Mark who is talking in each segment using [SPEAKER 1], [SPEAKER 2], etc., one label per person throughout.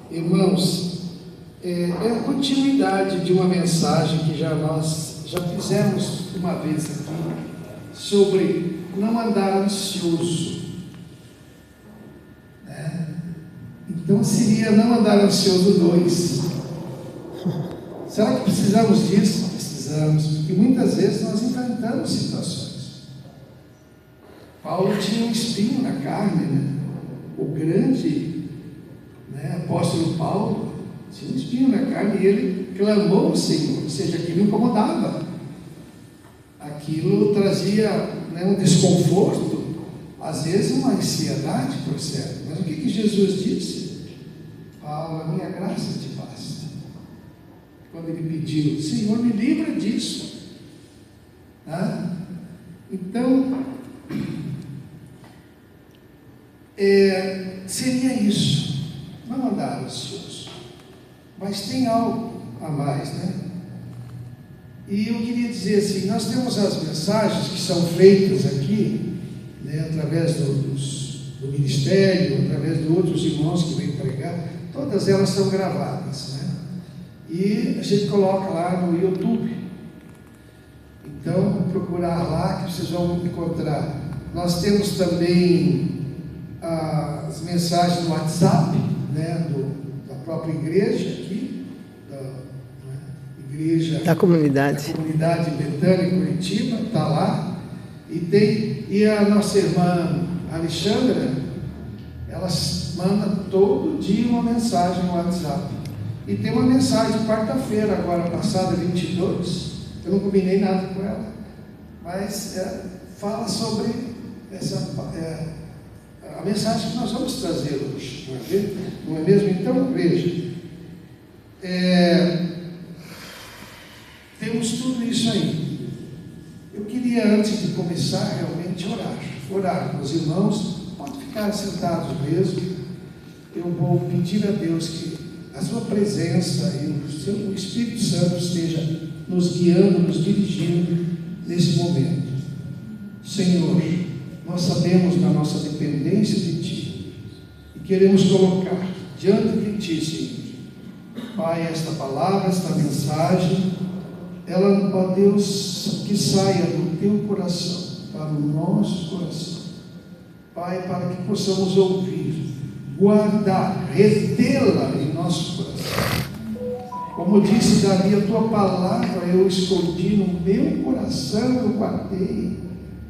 [SPEAKER 1] Irmãos, é a continuidade de uma mensagem que nós já fizemos uma vez aqui, sobre não andar ansioso, né? Então seria não andar ansioso 2. Será que precisamos disso? Precisamos, porque muitas vezes nós enfrentamos situações. Paulo tinha um espinho na carne, né? O grande, né, apóstolo Paulo tinha um espinho na carne e ele clamou ao Senhor, ou seja, aquilo incomodava, aquilo trazia, né, um desconforto, às vezes uma ansiedade, por certo. Mas o que Jesus disse? Paulo, a minha graça te basta. Quando ele pediu, Senhor, me livra disso, tá? Então, seria isso, não andar ansioso, mas tem algo a mais, né? E eu queria dizer assim, nós temos as mensagens que são feitas aqui, né, através do ministério, através de outros irmãos que vêm pregar, todas elas são gravadas, né? E a gente coloca lá no YouTube. Então, procurar lá que vocês vão encontrar. Nós temos também as mensagens no WhatsApp, né, da própria igreja aqui, igreja
[SPEAKER 2] da comunidade
[SPEAKER 1] Betânia, Curitiba, está lá. E a nossa irmã Alexandra, ela manda todo dia uma mensagem no WhatsApp. E tem uma mensagem de quarta-feira, agora passada, 22, eu não combinei nada com ela, mas fala sobre a mensagem que nós vamos trazer hoje, não é mesmo? Então, veja, temos tudo isso aí. Eu queria, antes de começar, realmente orar com os irmãos. Pode ficar sentados mesmo. Eu vou pedir a Deus que a sua presença e o Espírito Santo esteja nos guiando, nos dirigindo nesse momento. Senhor, nós sabemos da nossa dependência de Ti e queremos colocar diante de Ti, Senhor, Pai, esta palavra, esta mensagem, ela, ó Deus, que saia do Teu coração para o nosso coração, Pai, para que possamos ouvir, guardar, retê-la em nosso coração. Como disse Davi, a Tua palavra eu escondi no meu coração, eu guardei,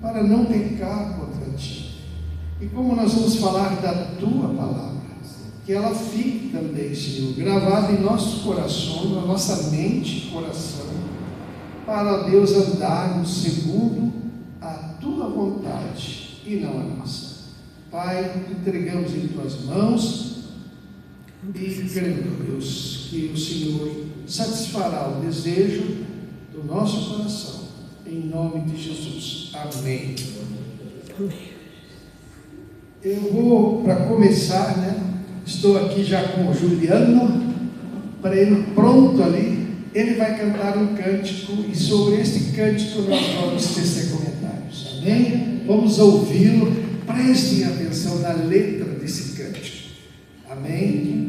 [SPEAKER 1] para não pecar contra Ti. E como nós vamos falar da Tua palavra, que ela fique também, Senhor, gravada em nossos corações, na nossa mente e coração, para, Deus, andarmos segundo a Tua vontade e não a nossa. Pai, entregamos em Tuas mãos e cremos, Deus, que o Senhor satisfará o desejo do nosso coração, em nome de Jesus. Amém. Eu vou, para começar, né? Estou aqui já com o Juliano, para ele pronto ali. Ele vai cantar um cântico e sobre este cântico nós vamos tecer comentários. Amém? Vamos ouvi-lo. Prestem atenção na letra desse cântico. Amém?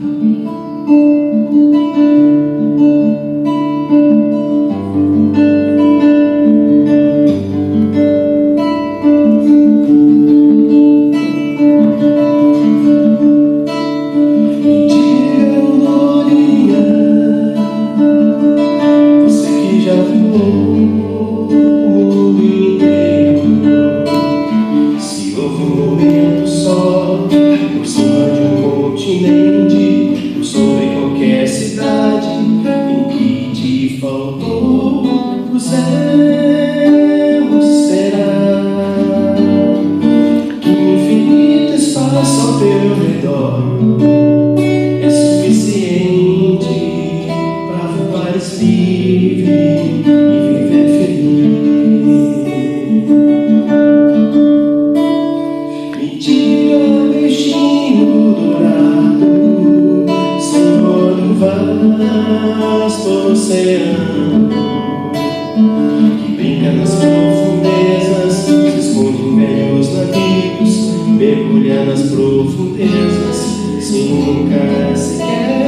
[SPEAKER 3] Mergulha nas profundezas, sem nunca sequer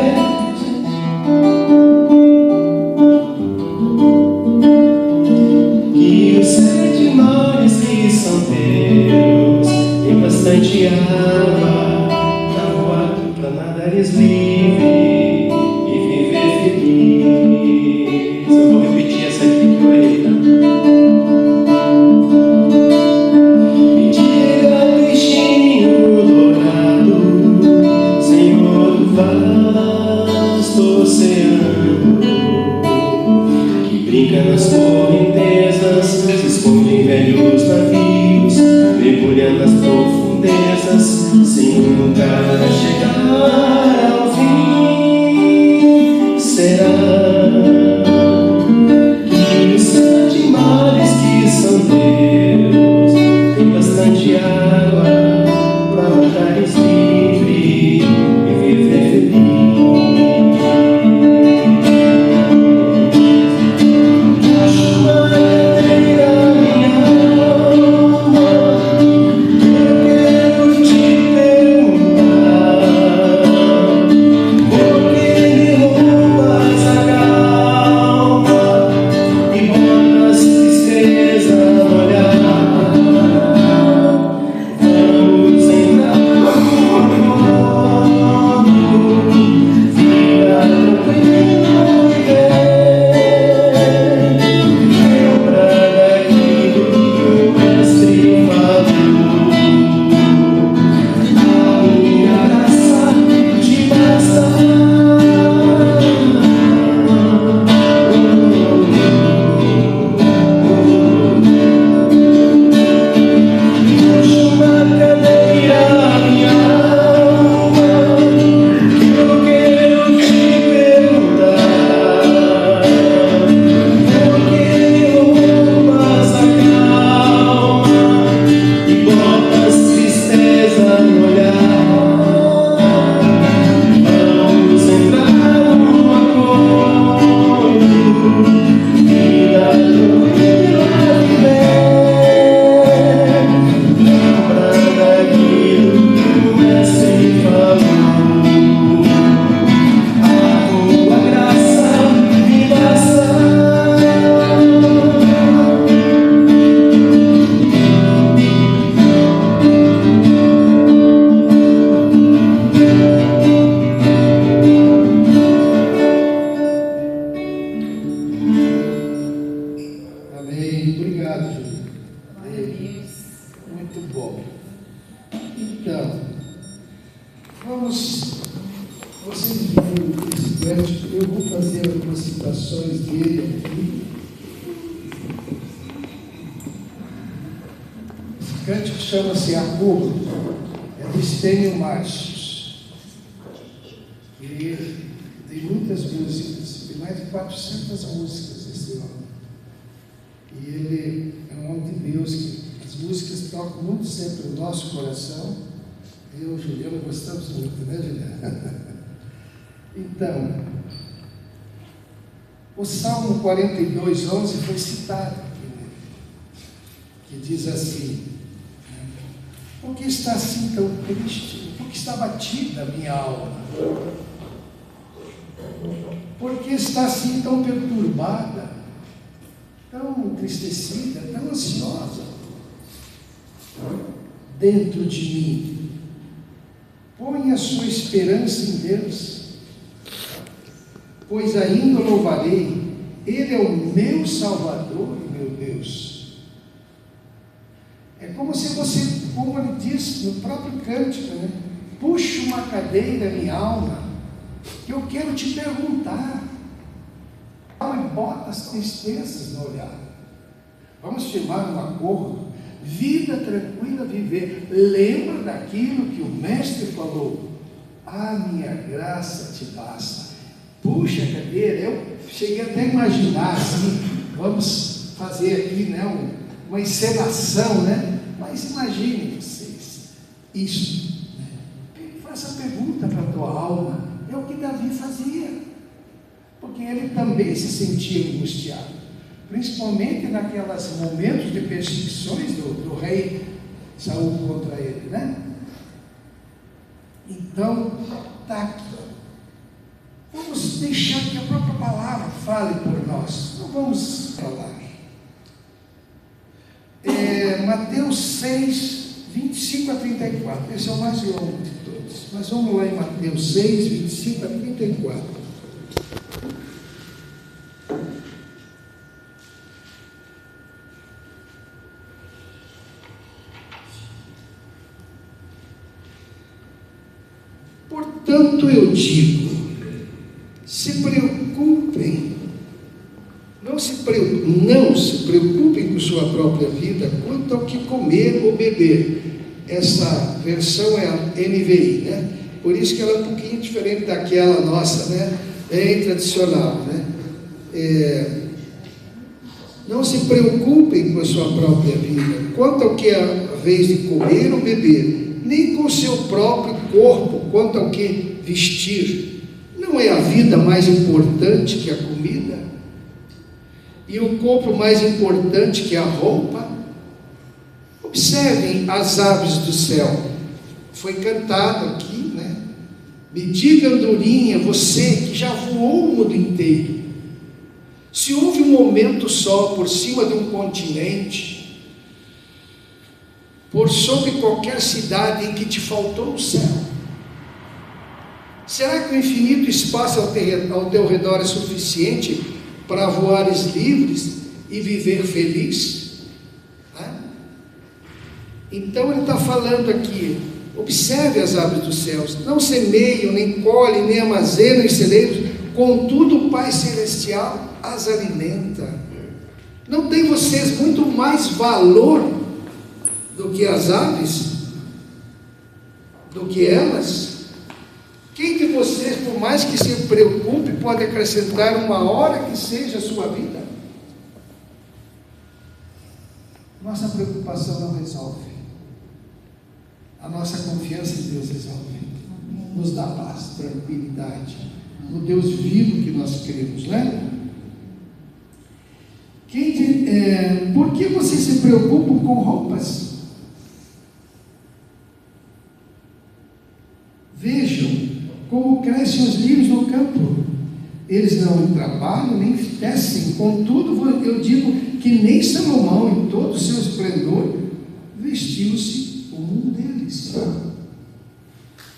[SPEAKER 2] bastante água para nadares livre e viver feliz. Eu vou repetir essa aqui que eu errei, tá? Me diga, peixinho dourado, Senhor do vasto oceano, que brinca nas correntezas, se esconde em velhos navios, mergulha nas profundezas, sem nunca chegar ao fim. Será que os sete mares que são Deus tem bastante água para nadares livre e viver feliz? Acho uma cadeira minha alma, eu quero te perguntar, por que me roubas a calma e botas tristeza no olhar? Vamos entrar no mundo, vida tranquila e bem. Lembra daquilo que o mestre falou: a minha graça te basta. Puxa uma cadeira, minha alma, que eu quero te perguntar, por que me roubas a calma e botas tristeza no olhar? Vamos entrar no acordo, vida tranquila e bem. Lembra daquilo que o mestre falou: a tua graça me basta.
[SPEAKER 1] Amém. Obrigado, Júlio. Muito bom. Então, vamos. Vocês viram esse cântico? Eu vou fazer algumas citações dele aqui. Esse cântico chama-se Acordo, é do Stênio Marcius. E tem muitas músicas, tem mais de 400 músicas esse homem. E ele é um homem de Deus, que as músicas tocam muito sempre no nosso coração. Eu e o Juliano gostamos muito, né, Juliano? Então, o Salmo 42:11 foi citado aqui, né? Que diz assim: por que está assim tão triste? Por que está batida a minha alma? Por que está assim tão perturbada, tão entristecida, tão ansiosa dentro de mim? Põe a sua esperança em Deus, pois ainda o louvarei. Ele é o meu Salvador e meu Deus. É como se você, como ele diz no próprio cântico, né? Puxa uma cadeira, minha alma, que eu quero te perguntar. Alma, bota as tristezas no olhar. Vamos firmar um acordo. Vida tranquila viver. Lembra daquilo que o mestre falou: a minha graça te basta. Puxa a cadeira. Eu cheguei até a imaginar assim, vamos fazer aqui, né, uma encenação, né? Mas imaginem vocês isso, né? Faça a pergunta para a tua alma. É o que Davi fazia, porque ele também se sentia angustiado, principalmente naqueles momentos de perseguições do rei Saul contra ele, né? Então, está aqui. Vamos deixar que a própria palavra fale por nós. Não vamos falar. Mateus 6, 25 a 34. Esse é o mais longo de todos. Mas vamos lá em Mateus 6, 25 a 34. Portanto, eu digo, se preocupem, não se preocupem com sua própria vida quanto ao que comer ou beber. Essa versão é a NVI, né? Por isso que ela é um pouquinho diferente daquela nossa, né? Bem tradicional, né? Não se preocupem com a sua própria vida quanto ao que é a vez de comer ou beber, nem com o seu próprio corpo quanto ao que vestir. Não é a vida mais importante que a comida? E o corpo mais importante que a roupa? Observem as aves do céu. Foi cantado aqui, né? Me diga, andorinha, você que já voou o mundo inteiro, se houve um momento só por cima de um continente, por sobre qualquer cidade em que te faltou o céu, será que o infinito espaço ao teu redor é suficiente para voares livres e viver feliz? Então ele está falando aqui, observe as aves dos céus, não semeiam, nem colhem, nem armazenam em celeiros, contudo o Pai Celestial as alimenta. Não tem vocês muito mais valor do que as aves? Do que elas? Quem de vocês, por mais que se preocupe, pode acrescentar uma hora que seja a sua vida? Nossa preocupação não resolve. A nossa confiança em Deus resolve. Nos dá paz, tranquilidade. No Deus vivo que nós cremos, né? Por que vocês se preocupam com roupas? Vejam como crescem os lírios no campo. Eles não trabalham nem tecem. Contudo, eu digo que nem Salomão, em todo o seu esplendor, vestiu-se como um deles.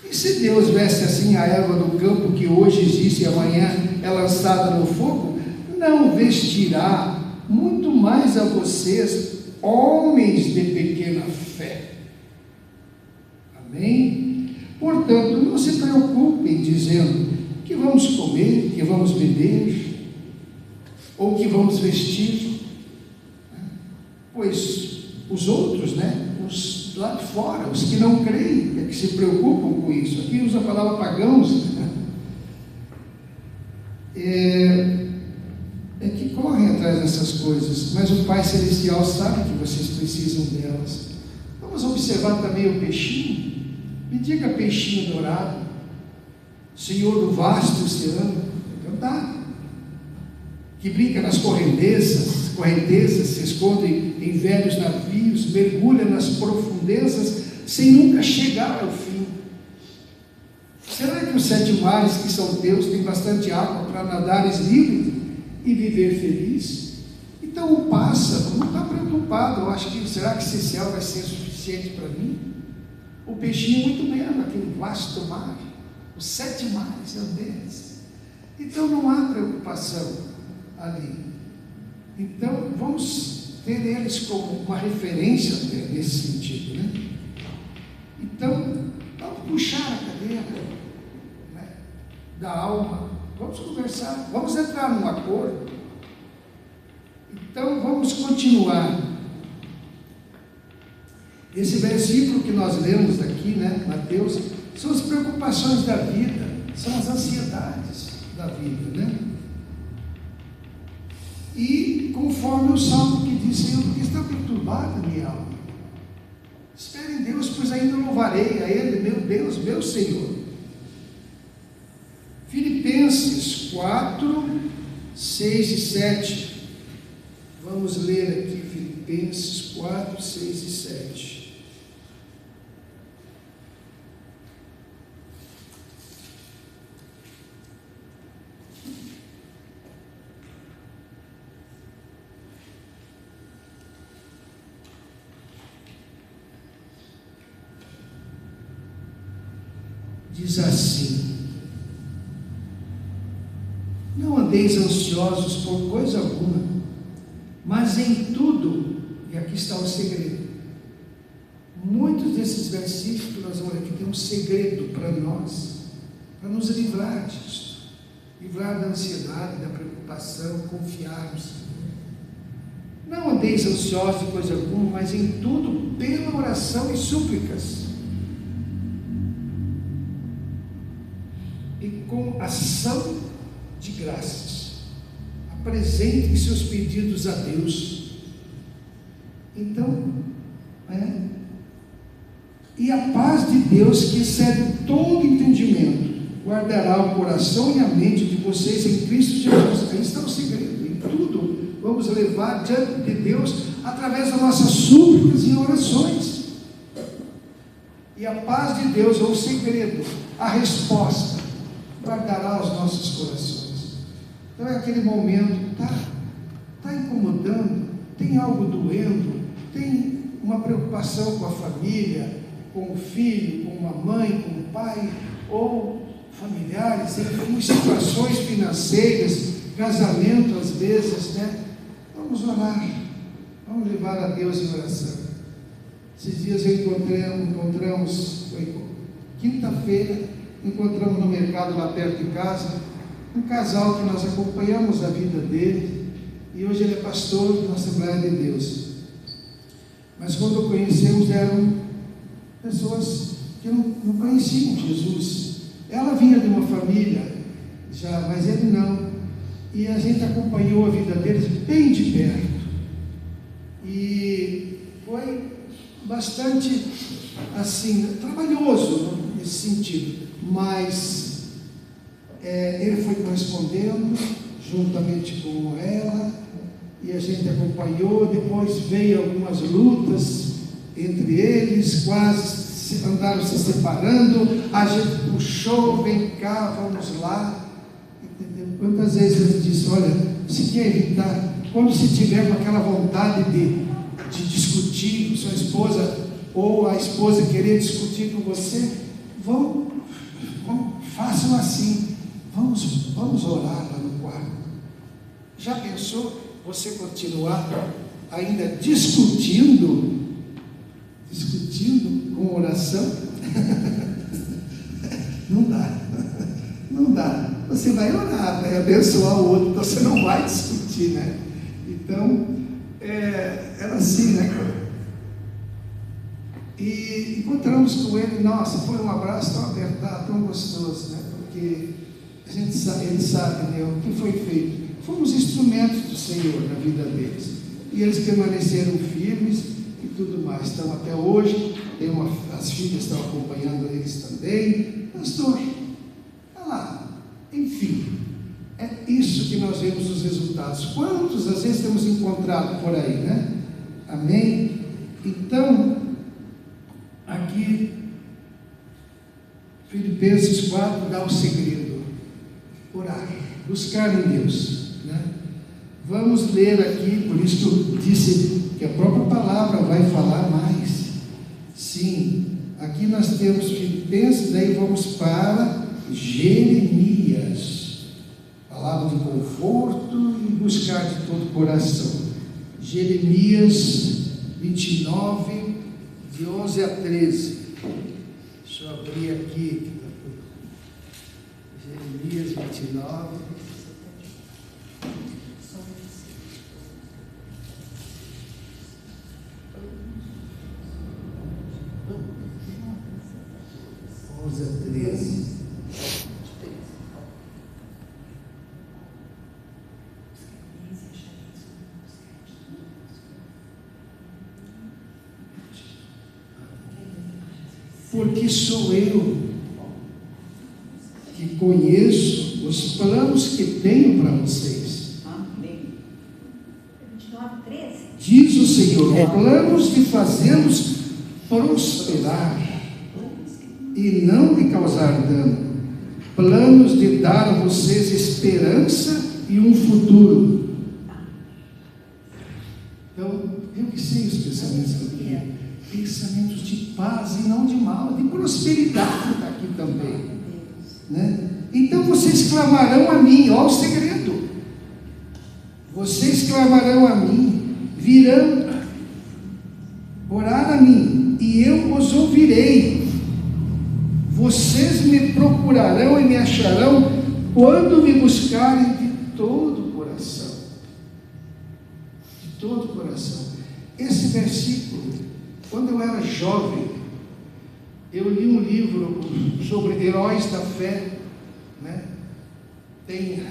[SPEAKER 1] E se Deus veste assim a erva do campo, que hoje existe e amanhã é lançada no fogo, não vestirá muito mais a vocês, homens de pequena fé? Amém? Portanto, não se preocupem dizendo que vamos comer, que vamos beber, ou que vamos vestir, pois os outros, né? Os lá de fora, os que não creem, é que se preocupam com isso. Aqui usa a palavra pagãos, né? É que correm atrás dessas coisas, mas o Pai Celestial sabe que vocês precisam delas. Vamos observar também o peixinho. Me diga, peixinho dourado, Senhor do vasto oceano, é verdade, que brinca nas correntezas, se esconde em velhos navios, mergulha nas profundezas sem nunca chegar ao fim. Será que os 7 mares que são teus têm bastante água para nadares livre e viver feliz? Então o pássaro não está preocupado, eu acho que, será que esse céu vai ser suficiente para mim? O peixinho muito menos, aquele vasto mar, os 7 mares, meu Deus. Então não há preocupação ali. Então vamos ter eles como uma referência nesse sentido, né? Então vamos puxar a cadeira, né, da alma, vamos conversar, vamos entrar num acordo. Então vamos continuar. Esse versículo que nós lemos aqui, né, Mateus, são as preocupações da vida, são as ansiedades da vida, né? E conforme o Salmo que diz, Senhor, porque está perturbada minha alma? Espere em Deus, pois ainda louvarei a Ele, meu Deus, meu Senhor. Filipenses 4, 6 e 7. Vamos ler aqui Filipenses 4, 6 e 7. diz assim: não andeis ansiosos por coisa alguma, mas em tudo, e aqui está o segredo. Muitos desses versículos que nós vamos aqui tem um segredo para nós, para nos livrar disso, livrar da ansiedade, da preocupação, confiarmos. Não andeis ansiosos de coisa alguma, mas em tudo, pela oração e súplicas, e com ação de graças, apresentem seus pedidos a Deus. Então, e a paz de Deus, que excede todo entendimento, guardará o coração e a mente de vocês em Cristo Jesus. Aí está o segredo. Em tudo vamos levar diante de Deus através das nossas súplicas e orações. E a paz de Deus é o segredo, a resposta, guardará os nossos corações. Então é aquele momento, está incomodando, tem algo doendo, tem uma preocupação com a família, com o filho, com a mãe, com o pai, ou familiares, em situações financeiras, casamento às vezes, vamos orar, vamos levar a Deus em oração. Esses dias encontramos, foi quinta-feira, encontramos no mercado lá perto de casa, um casal que nós acompanhamos a vida dele, e hoje ele é pastor na Assembleia de Deus. Mas quando o conhecemos, eram pessoas que não conheciam Jesus. Ela vinha de uma família já, mas ele não. E a gente acompanhou a vida deles bem de perto. E foi bastante, assim, trabalhoso nesse sentido. Mas ele foi correspondendo juntamente com ela, e a gente acompanhou. Depois veio algumas lutas entre eles, quase andaram se separando, a gente puxou, vem cá, vamos lá, entendeu? Quantas vezes ele disse: olha, se quer evitar, quando se tiver com aquela vontade de discutir com sua esposa, ou a esposa querer discutir com você, façam assim, vamos orar lá no quarto. Já pensou você continuar ainda discutindo com oração? Não dá. Você vai orar para abençoar o outro, então você não vai discutir, né? Então, era assim, né? E encontramos com ele, nossa, foi um abraço tão apertado, tão gostoso, né? Porque ele sabe, né, o que foi feito. Fomos instrumentos do Senhor na vida deles, e eles permaneceram firmes e tudo mais. Então, até hoje, as filhas estão acompanhando eles também. Pastor, olha lá, enfim, é isso que nós vemos os resultados. Quantos, às vezes, temos encontrado por aí, né? Amém? Então, aqui, Filipenses 4 dá o segredo: orar, buscar em Deus, né? Vamos ler aqui, por isso que eu disse que a própria palavra vai falar mais. Sim, aqui nós temos Filipenses, daí vamos para Jeremias, palavra de conforto e buscar de todo o coração. Jeremias 29, de 11 a 13. Deixa eu abrir aqui. Jeremias 29. A 13. Porque sou eu que conheço os planos que tenho para vocês.
[SPEAKER 3] Amém. 29:13.
[SPEAKER 1] Diz o Senhor: planos de fazê-los prosperar e não de causar dano, planos de dar a vocês esperança e um futuro. Então, eu que sei os pensamentos que eu tenho, pensamentos de paz e e não de mal, de prosperidade está aqui também, né? Então vocês clamarão a mim, olha o segredo, vocês clamarão a mim, virão orar a mim, e eu os ouvirei, vocês me procurarão e me acharão, quando me buscarem de todo o coração, de todo o coração. Esse versículo, quando eu era jovem, eu li um livro sobre heróis da fé, né? Tem,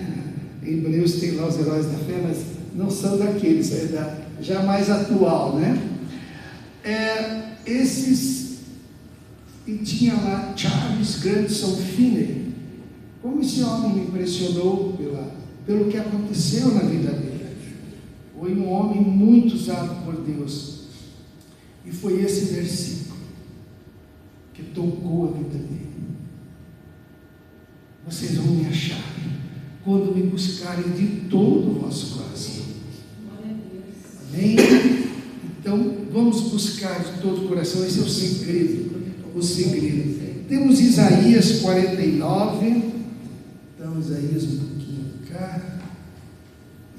[SPEAKER 1] em Hebreus tem lá os heróis da fé, mas não são daqueles, já mais atual, né? E tinha lá Charles Grandson Finney. Como esse homem me impressionou pelo que aconteceu na vida dele. Foi um homem muito usado por Deus. E foi esse versículo que tocou a vida dele. Vocês vão me achar quando me buscarem de todo o vosso coração. Amém? Então, vamos buscar de todo o coração. Esse é o segredo. O segredo. Temos Isaías 49. Então, Isaías um pouquinho cá.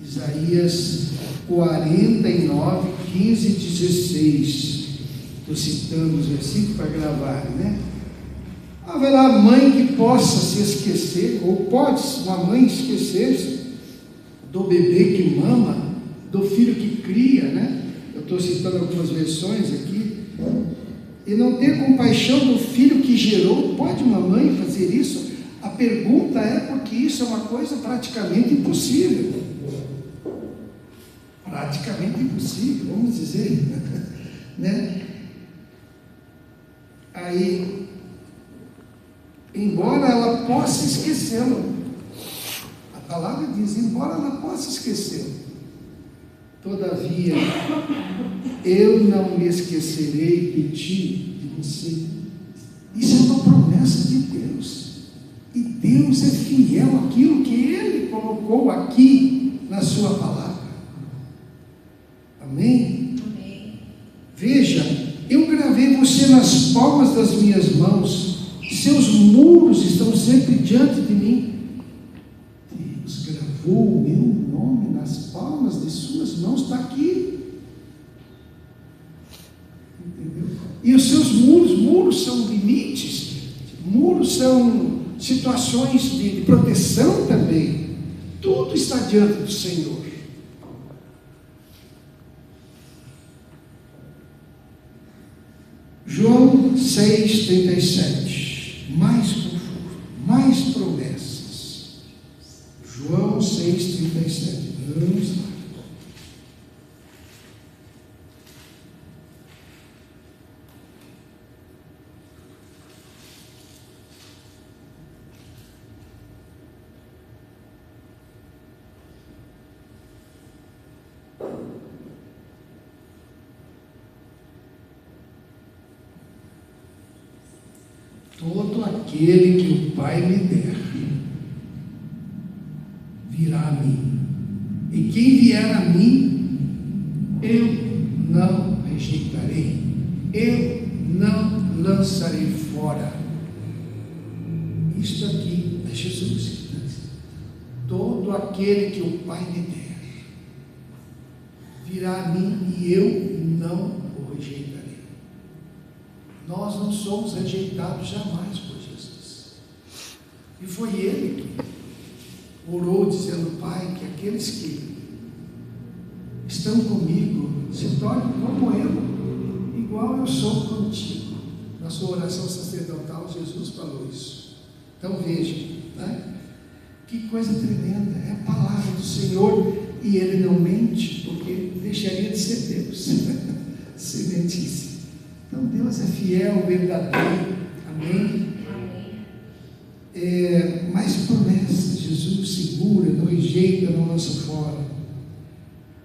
[SPEAKER 1] Isaías 49, 15 e 16. Estou citando os versículos para gravar, né? Haverá mãe que possa se esquecer, ou pode uma mãe esquecer-se do bebê que mama, do filho que cria, né? Eu estou citando algumas versões aqui. E não ter compaixão do filho que gerou. Pode uma mãe fazer isso? A pergunta é porque isso é uma coisa praticamente impossível. Praticamente impossível, vamos dizer, né? Aí, embora ela possa esquecê-lo, a palavra diz, embora ela possa esquecê-lo, todavia, eu não me esquecerei de ti, de você. Isso é uma promessa de Deus. E Deus é fiel àquilo que Ele colocou aqui na sua palavra. Amém?
[SPEAKER 3] Amém.
[SPEAKER 1] Veja, eu gravei você nas palmas das minhas mãos, seus muros estão sempre diante de mim. Deus gravou o meu nome nas palmas de suas mãos, está aqui. Entendeu? E os seus muros são limites, muros são situações de proteção também. Tudo está diante do Senhor. João 6,37, mais conforto, mais promessas. João 6,37, vamos lá. Todo aquele que o Pai me der, virá a mim. E quem vier a mim, eu não rejeitarei. Eu não lançarei fora. Isto aqui é Jesus que está dizendo. Todo aquele que o Pai me der, virá a mim e eu não o rejeitarei. Nós não somos rejeitados jamais por Jesus. E foi Ele que orou dizendo, Pai, que aqueles que estão comigo se tornem como eu, igual eu sou contigo. Na sua oração sacerdotal, Jesus falou isso. Então veja, né? Que coisa tremenda, é a palavra do Senhor, e Ele não mente, porque deixaria de ser Deus, se mentisse. Então Deus é fiel, verdadeiro, amém? Mais promessas, Jesus segura, não rejeita, não lança fora.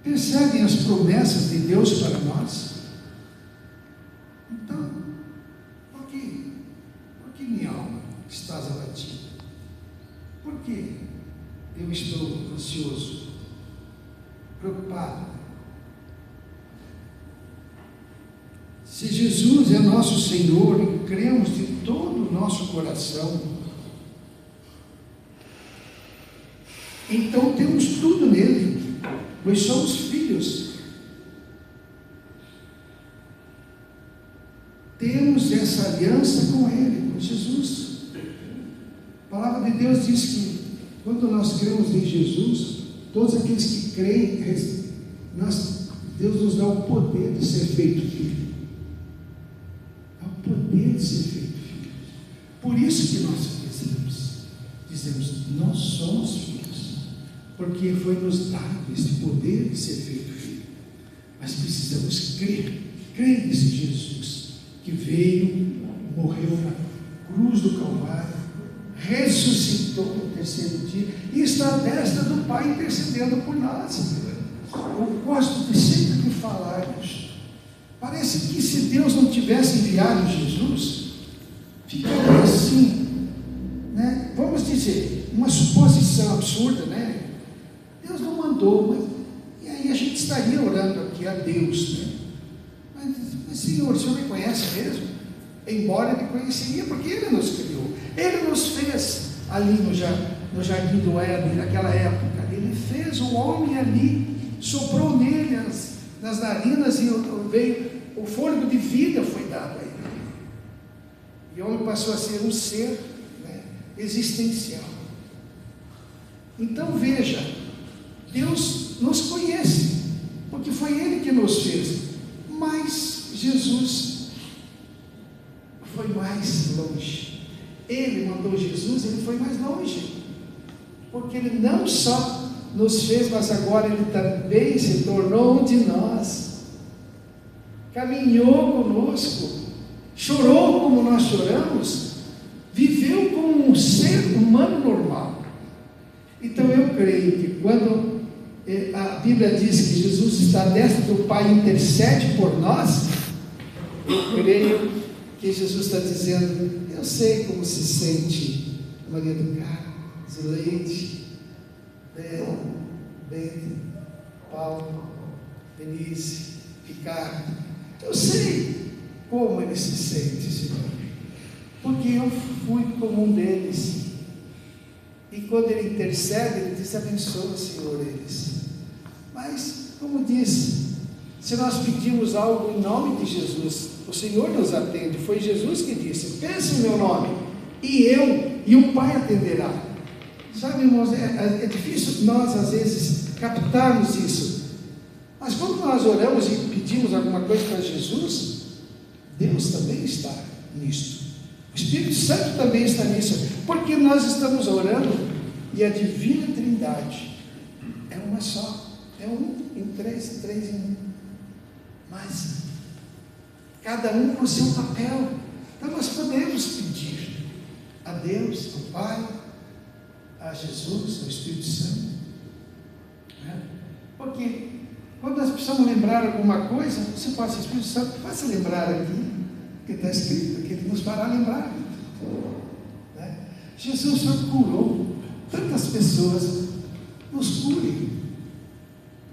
[SPEAKER 1] Percebem as promessas de Deus para nós? Então, por que minha alma estás abatida? Por que eu estou ansioso, preocupado? Se Jesus é nosso Senhor, todo o nosso coração. Então temos tudo nele, nós somos filhos. Temos essa aliança com ele, com Jesus. A palavra de Deus diz que quando nós cremos em Jesus, todos aqueles que creem, Deus nos dá o poder de ser feito filho. Dá o poder de ser feito filho. Por isso que nós dizemos, nós somos filhos, porque foi nos dado esse poder de ser feito filho. Mas precisamos crer nesse Jesus que veio, morreu na cruz do Calvário, ressuscitou no terceiro dia e está à destra do Pai intercedendo por nós. Eu gosto de sempre falar isso. Parece que se Deus não tivesse enviado Jesus, ficaria assim, né? Vamos dizer, uma suposição absurda, né? Deus não mandou, e aí a gente estaria orando aqui a Deus, né? Mas Senhor, o Senhor me conhece mesmo? Embora Ele conheceria, porque Ele nos criou, Ele nos fez ali no jardim do Éden, naquela época. Ele fez o homem ali, soprou nele nas narinas e veio, o fôlego de vida foi dado a ele. E o homem passou a ser um ser, né, existencial. Então veja, Deus nos conhece, porque foi Ele que nos fez, mas Jesus foi mais longe. Ele mandou Jesus, Ele foi mais longe, porque Ele não só nos fez, mas agora Ele também se tornou um de nós, caminhou conosco, chorou como nós choramos, viveu como um ser humano normal. Então eu creio que quando a Bíblia diz que Jesus está à destra do Pai e intercede por nós, eu creio que Jesus está dizendo, eu sei como se sente Maria do Carmo, Zuleide, Bento, Paulo, Denise, Ricardo. Eu sei como ele se sente, Senhor, porque eu fui como um deles. E quando ele intercede, ele diz, abençoa, Senhor, eles. Mas, como disse, se nós pedimos algo em nome de Jesus, o Senhor nos atende. Foi Jesus que disse, pense em meu nome, e o Pai atenderá. Sabe, irmãos, é difícil nós às vezes captarmos isso, mas quando nós oramos e pedimos alguma coisa para Jesus, Deus também está nisto, o Espírito Santo também está nisso, porque nós estamos orando e a divina Trindade é uma só, é um em três em um, mas cada um com o seu papel. Então nós podemos pedir a Deus, ao Pai, a Jesus, ao Espírito Santo, né? Porque quando nós precisamos lembrar alguma coisa, você passa, Espírito Santo, faça lembrar aqui, que está escrito, que Ele nos fará lembrar, né? Jesus, o Senhor curou tantas pessoas, nos cure.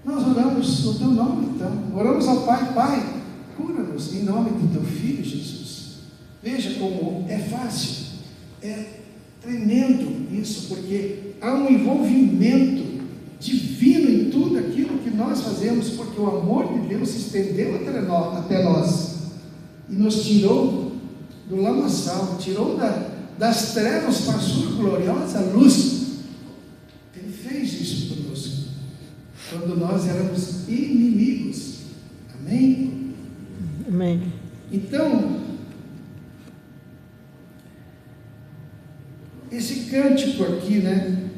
[SPEAKER 1] Nós oramos no Teu nome, então, oramos ao Pai, Pai, cura-nos em nome do Teu Filho Jesus. Veja como é fácil, é tremendo isso, porque há um envolvimento divino em tudo aquilo que nós fazemos, porque o amor de Deus se estendeu até nós e nos tirou do lamaçal, tirou das trevas para a sua gloriosa luz. Ele fez isso conosco quando nós éramos inimigos. Amém?
[SPEAKER 4] Amém.
[SPEAKER 1] Então, esse cântico aqui, né,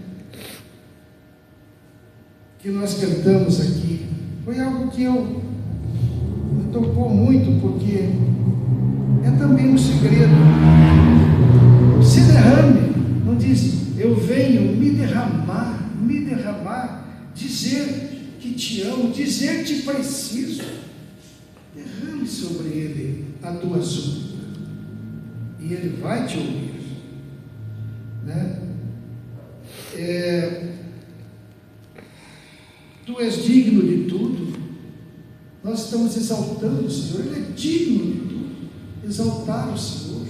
[SPEAKER 1] que nós cantamos aqui, foi algo que me tocou muito, porque é também um segredo. Se derrame, não diz, eu venho me derramar, dizer que te amo, dizer que te preciso. Derrame sobre ele a tua súplica, e ele vai te ouvir, né? Tu és digno de tudo. Nós estamos exaltando o Senhor, Ele é digno de tudo. Exaltar o Senhor,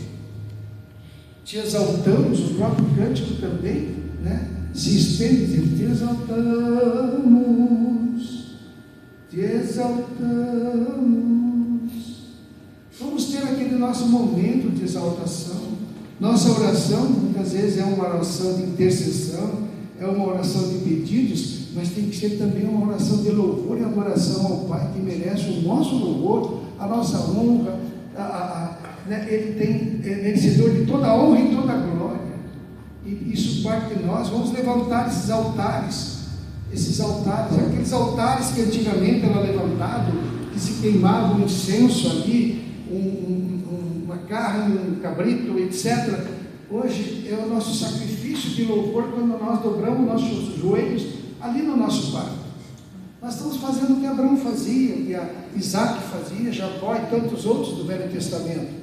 [SPEAKER 1] te exaltamos, o próprio cântico também, né? Se estende, dizendo, te exaltamos. Vamos ter aquele nosso momento de exaltação. Nossa oração, muitas vezes, é uma oração de intercessão, é uma oração de pedidos, mas tem que ser também uma oração de louvor e adoração ao Pai, que merece o nosso louvor, a nossa honra, né? Ele é merecedor de toda a honra e toda a glória, e isso parte de nós. Vamos levantar esses altares, aqueles altares que antigamente eram levantados, que se queimava um incenso ali, uma carne, um cabrito, etc. Hoje é o nosso sacrifício de louvor quando nós dobramos nossos joelhos ali no nosso quarto. Nós estamos fazendo o que Abraão fazia, o que Isaac fazia, Jacó e tantos outros do Velho Testamento,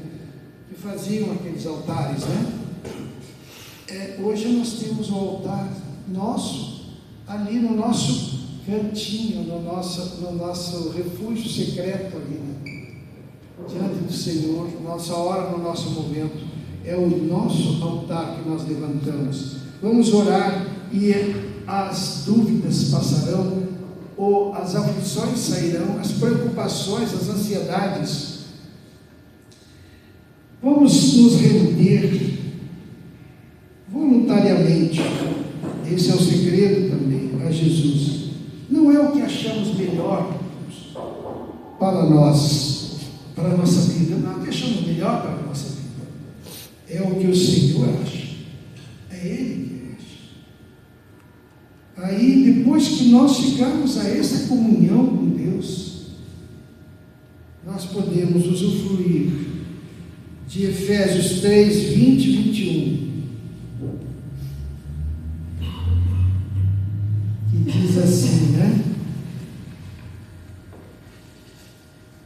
[SPEAKER 1] que faziam aqueles altares, né? Hoje nós temos um altar nosso, ali no nosso cantinho, no nosso refúgio secreto ali, né? Diante do Senhor, nossa hora, no nosso momento, é o nosso altar que nós levantamos. Vamos orar e as dúvidas passarão, ou as aflições sairão, as preocupações, as ansiedades. Vamos nos render voluntariamente. Esse é o segredo também a Jesus. Não é o que achamos melhor para nós, para a nossa vida. Não é o que achamos melhor para a nossa vida. É o que o Senhor acha. É Ele que acha. Aí, depois que nós chegamos a essa comunhão com Deus, nós podemos usufruir de Efésios 3, 20 e 21. Que diz assim, né?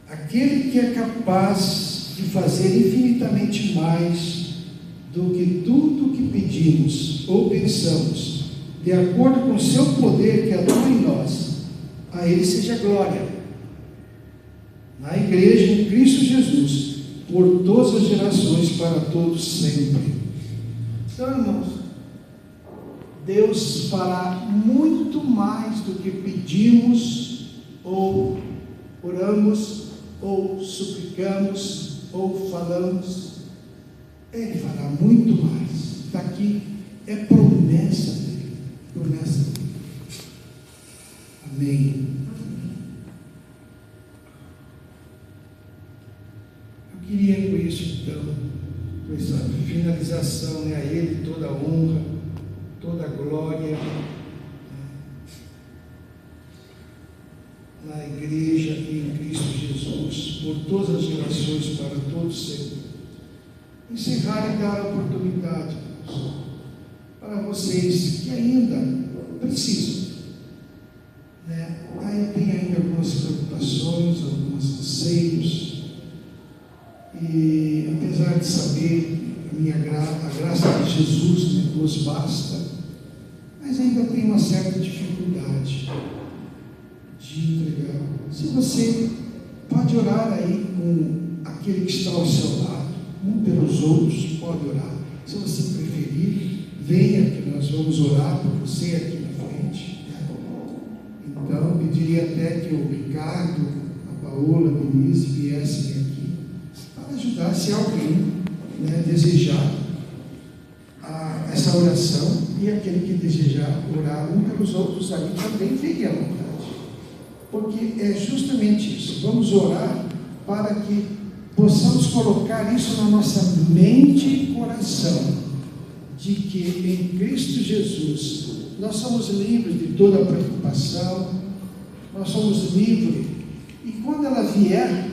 [SPEAKER 1] Aquele que é capaz de fazer infinitamente mais do que tudo que pedimos ou pensamos, de acordo com o seu poder que atua em nós, a Ele seja glória, na Igreja, em Cristo Jesus, por todas as gerações, para todos sempre. Então, irmãos, Deus fará muito mais do que pedimos, ou oramos, ou suplicamos, ou falamos. Ele fará muito mais. Está aqui, é promessa dele. Promessa dele. Amém. Eu queria com isso, então, com essa finalização, a Ele toda a honra, toda a glória, na Igreja e em Cristo Jesus, por todas as gerações, para todos sempre. Encerrar e dar a oportunidade, irmãos, para vocês que ainda precisam, né? Aí tem ainda algumas preocupações, alguns anseios, e apesar de saber a graça de Jesus, né, nos basta, mas ainda tem uma certa dificuldade de entregar. Se você pode orar aí com aquele que está ao seu lado, um pelos outros, pode orar. Se você preferir, venha que nós vamos orar por você aqui na frente. Então, pediria até que o Ricardo, a Paola, a Denise viessem aqui para ajudar, se alguém, né, desejar essa oração, e aquele que desejar orar um pelos outros ali também fique à vontade, porque é justamente isso. Vamos orar para que possamos colocar isso na nossa mente e coração, de que em Cristo Jesus nós somos livres de toda preocupação, nós somos livres, e quando ela vier,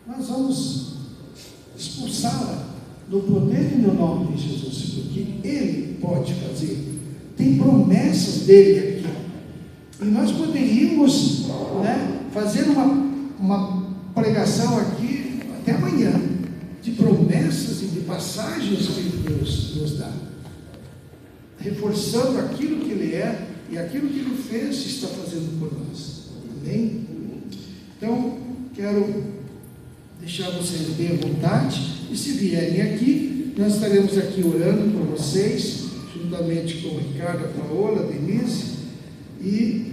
[SPEAKER 1] nós vamos expulsá-la no poder e no nome de Jesus, porque Ele pode fazer, tem promessas dele aqui, e nós poderíamos, né, fazer uma pregação aqui até amanhã, de promessas e de passagens que Deus nos dá, reforçando aquilo que Ele é e aquilo que Ele fez e está fazendo por nós. Amém? Então, quero deixar vocês bem à vontade, e se vierem aqui, nós estaremos aqui orando por vocês, juntamente com o Ricardo, a Paola, a Denise, e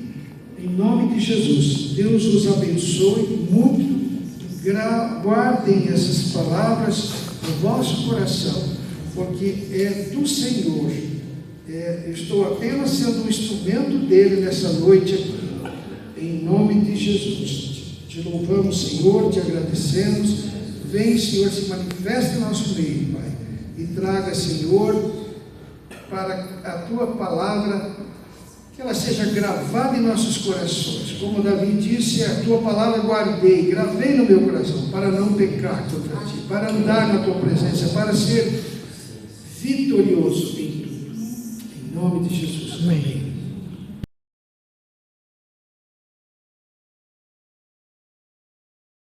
[SPEAKER 1] em nome de Jesus, Deus os abençoe muito, guardem essas palavras no vosso coração, porque é do Senhor. Eu estou apenas sendo um instrumento dele nessa noite aqui, em nome de Jesus. Te louvamos, Senhor, te agradecemos. Vem, Senhor, se manifesta em nosso meio, Pai, e traga, Senhor, para a tua palavra, que ela seja gravada em nossos corações. Como Davi disse, a tua palavra guardei, gravei no meu coração, para não pecar contra ti, para andar na tua presença, para ser vitorioso em tudo. Em nome de Jesus. Amém.